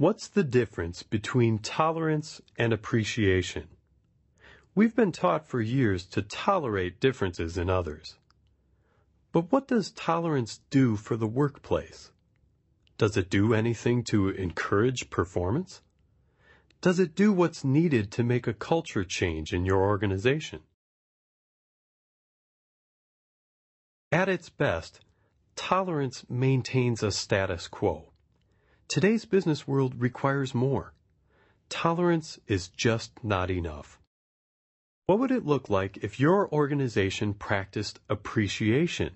What's the difference between tolerance and appreciation? We've been taught for years to tolerate differences in others. But what does tolerance do for the workplace? Does it do anything to encourage performance? Does it do what's needed to make a culture change in your organization? At its best, tolerance maintains a status quo. Today's business world requires more. Tolerance is just not enough. What would it look like if your organization practiced appreciation?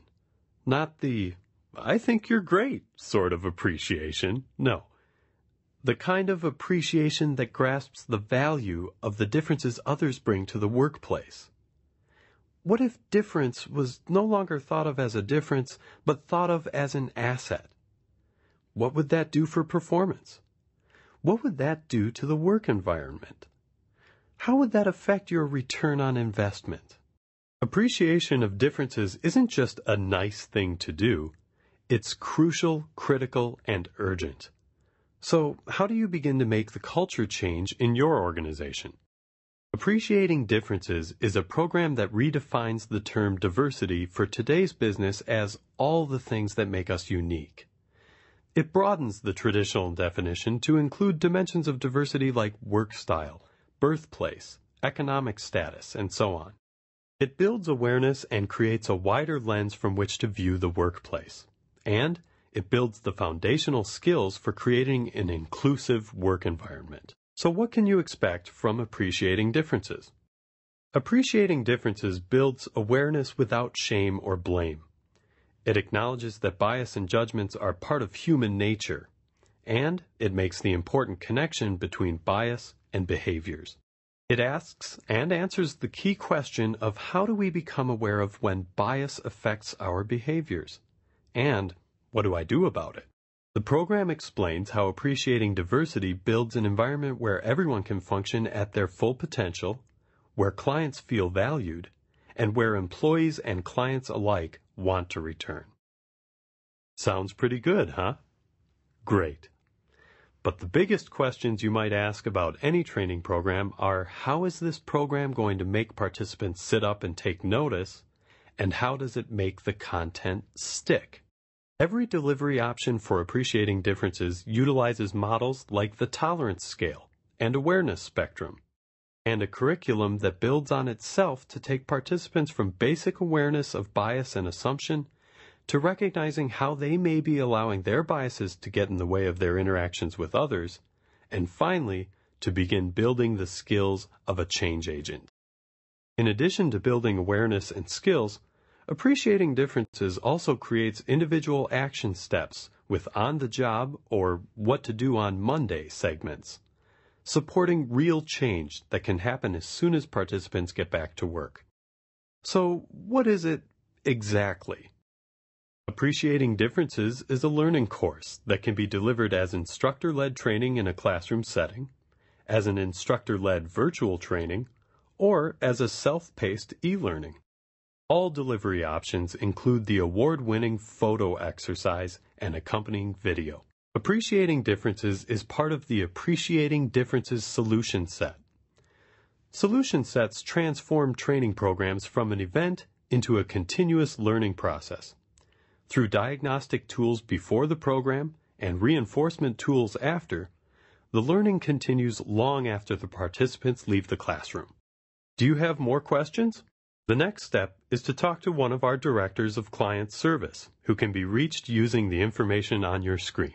Not the, I think you're great sort of appreciation. No. The kind of appreciation that grasps the value of the differences others bring to the workplace. What if difference was no longer thought of as a difference, but thought of as an asset? What would that do for performance? What would that do to the work environment? How would that affect your return on investment? Appreciation of differences isn't just a nice thing to do. It's crucial, critical, and urgent. So, how do you begin to make the culture change in your organization? Appreciating Differences is a program that redefines the term diversity for today's business as all the things that make us unique. It broadens the traditional definition to include dimensions of diversity like work style, birthplace, economic status, and so on. It builds awareness and creates a wider lens from which to view the workplace. And it builds the foundational skills for creating an inclusive work environment. So what can you expect from Appreciating Differences? Appreciating Differences builds awareness without shame or blame. It acknowledges that bias and judgments are part of human nature, and it makes the important connection between bias and behaviors. It asks and answers the key question of how do we become aware of when bias affects our behaviors, and what do I do about it? The program explains how appreciating diversity builds an environment where everyone can function at their full potential, where clients feel valued, and where employees and clients alike want to return. Sounds pretty good, huh? Great. But the biggest questions you might ask about any training program are how is this program going to make participants sit up and take notice, and how does it make the content stick? Every delivery option for Appreciating Differences utilizes models like the tolerance scale and awareness spectrum, and a curriculum that builds on itself to take participants from basic awareness of bias and assumption to recognizing how they may be allowing their biases to get in the way of their interactions with others, and finally, to begin building the skills of a change agent. In addition to building awareness and skills, Appreciating Differences also creates individual action steps with on-the-job or what to do on Monday segments, supporting real change that can happen as soon as participants get back to work. So, what is it exactly? Appreciating Differences is a learning course that can be delivered as instructor-led training in a classroom setting, as an instructor-led virtual training, or as a self-paced e-learning. All delivery options include the award-winning photo exercise and accompanying video. Appreciating Differences is part of the Appreciating Differences solution set. Solution sets transform training programs from an event into a continuous learning process. Through diagnostic tools before the program and reinforcement tools after, the learning continues long after the participants leave the classroom. Do you have more questions? The next step is to talk to one of our directors of client service, who can be reached using the information on your screen.